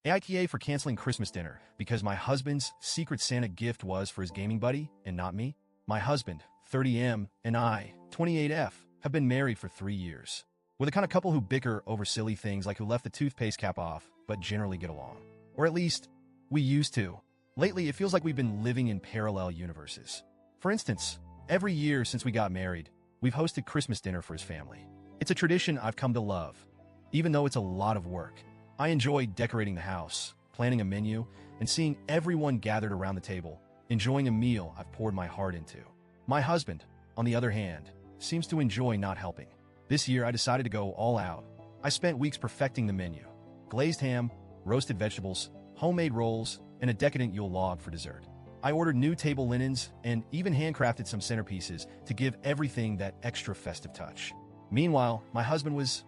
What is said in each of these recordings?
AITA for canceling Christmas dinner because my husband's Secret Santa gift was for his gaming buddy and not me. My husband, 30M, and I, 28F, have been married for 3 years. We're the kind of couple who bicker over silly things like who left the toothpaste cap off, but generally get along. Or at least, we used to. Lately, it feels like we've been living in parallel universes. For instance, every year since we got married, we've hosted Christmas dinner for his family. It's a tradition I've come to love, even though it's a lot of work. I enjoy decorating the house, planning a menu, and seeing everyone gathered around the table, enjoying a meal I've poured my heart into. My husband, on the other hand, seems to enjoy not helping. This year, I decided to go all out. I spent weeks perfecting the menu. Glazed ham, roasted vegetables, homemade rolls, and a decadent Yule log for dessert. I ordered new table linens and even handcrafted some centerpieces to give everything that extra festive touch. Meanwhile, my husband was,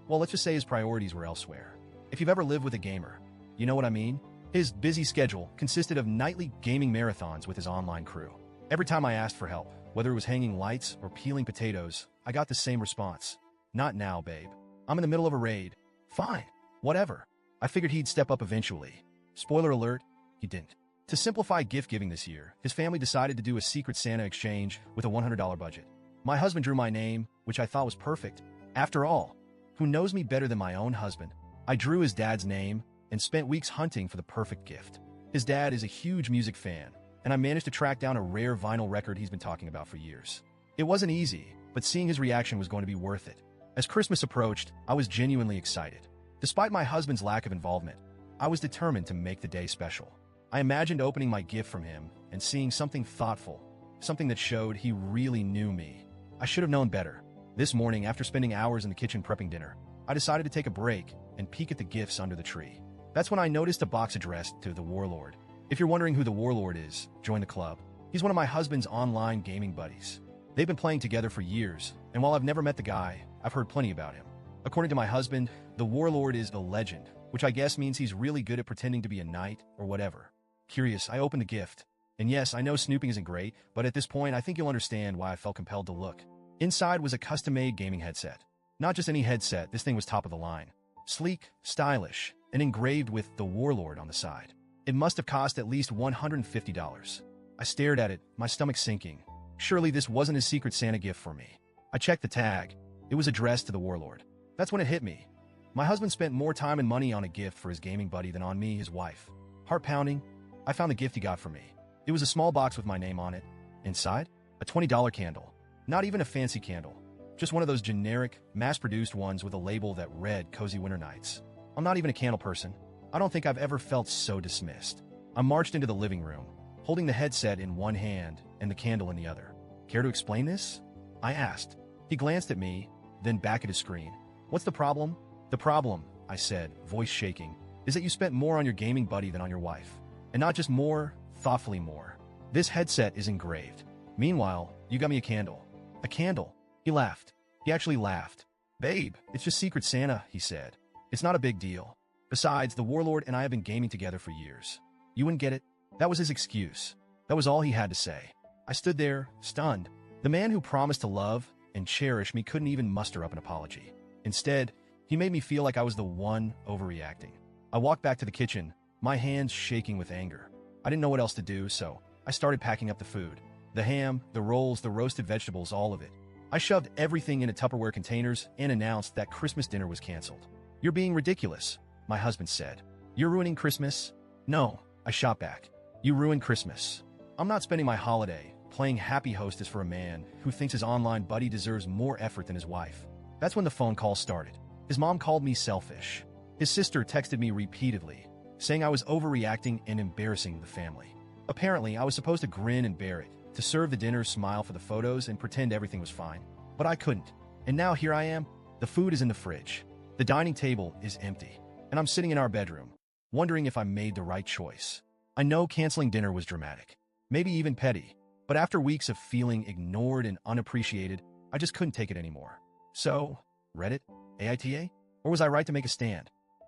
well, let's just say his priorities were elsewhere. If you've ever lived with a gamer, you know what I mean? His busy schedule consisted of nightly gaming marathons with his online crew. Every time I asked for help, whether it was hanging lights or peeling potatoes, I got the same response. Not now, babe. I'm in the middle of a raid. Fine. Whatever. I figured he'd step up eventually. Spoiler alert, he didn't. To simplify gift giving this year, his family decided to do a Secret Santa exchange with a $100 budget. My husband drew my name, which I thought was perfect. After all, who knows me better than my own husband? I drew his dad's name and spent weeks hunting for the perfect gift. His dad is a huge music fan, and I managed to track down a rare vinyl record he's been talking about for years. It wasn't easy, but seeing his reaction was going to be worth it. As Christmas approached, I was genuinely excited. Despite my husband's lack of involvement, I was determined to make the day special. I imagined opening my gift from him and seeing something thoughtful, something that showed he really knew me. I should have known better. This morning, after spending hours in the kitchen prepping dinner, I decided to take a break and peek at the gifts under the tree. That's when I noticed a box addressed to the Warlord. If you're wondering who the Warlord is, join the club. He's one of my husband's online gaming buddies. They've been playing together for years, and while I've never met the guy, I've heard plenty about him. According to my husband, the Warlord is a legend, which I guess means he's really good at pretending to be a knight or whatever. Curious, I opened the gift. And yes, I know snooping isn't great, but at this point, I think you'll understand why I felt compelled to look. Inside was a custom-made gaming headset. Not just any headset, this thing was top of the line. Sleek, stylish, and engraved with the Warlord on the side. It must have cost at least $150. I stared at it, my stomach sinking. Surely this wasn't his Secret Santa gift for me. I checked the tag. It was addressed to the Warlord. That's when it hit me. My husband spent more time and money on a gift for his gaming buddy than on me, his wife. Heart-pounding, I found the gift he got for me. It was a small box with my name on it. Inside, a $20 candle. Not even a fancy candle. Just one of those generic, mass-produced ones with a label that read Cozy Winter Nights. I'm not even a candle person. I don't think I've ever felt so dismissed. I marched into the living room, holding the headset in one hand and the candle in the other. Care to explain this? I asked. He glanced at me, then back at his screen. What's the problem? The problem, I said, voice shaking, is that you spent more on your gaming buddy than on your wife. And not just more, thoughtfully more. This headset is engraved. Meanwhile, you got me a candle. A candle. He laughed. He actually laughed. Babe, it's just Secret Santa, he said. It's not a big deal. Besides, the Warlord and I have been gaming together for years. You wouldn't get it? That was his excuse. That was all he had to say. I stood there, stunned. The man who promised to love and cherish me couldn't even muster up an apology. Instead, he made me feel like I was the one overreacting. I walked back to the kitchen, my hands shaking with anger. I didn't know what else to do, so I started packing up the food. The ham, the rolls, the roasted vegetables, all of it. I shoved everything into Tupperware containers and announced that Christmas dinner was canceled. You're being ridiculous, my husband said. You're ruining Christmas? No, I shot back. You ruined Christmas. I'm not spending my holiday playing happy hostess for a man who thinks his online buddy deserves more effort than his wife. That's when the phone call started. His mom called me selfish. His sister texted me repeatedly, saying I was overreacting and embarrassing the family. Apparently, I was supposed to grin and bear it, to serve the dinner, smile for the photos, and pretend everything was fine. But I couldn't. And now here I am. The food is in the fridge. The dining table is empty. And I'm sitting in our bedroom, wondering if I made the right choice. I know canceling dinner was dramatic, maybe even petty. But after weeks of feeling ignored and unappreciated, I just couldn't take it anymore. So, Reddit? AITA? Or was I right to make a stand?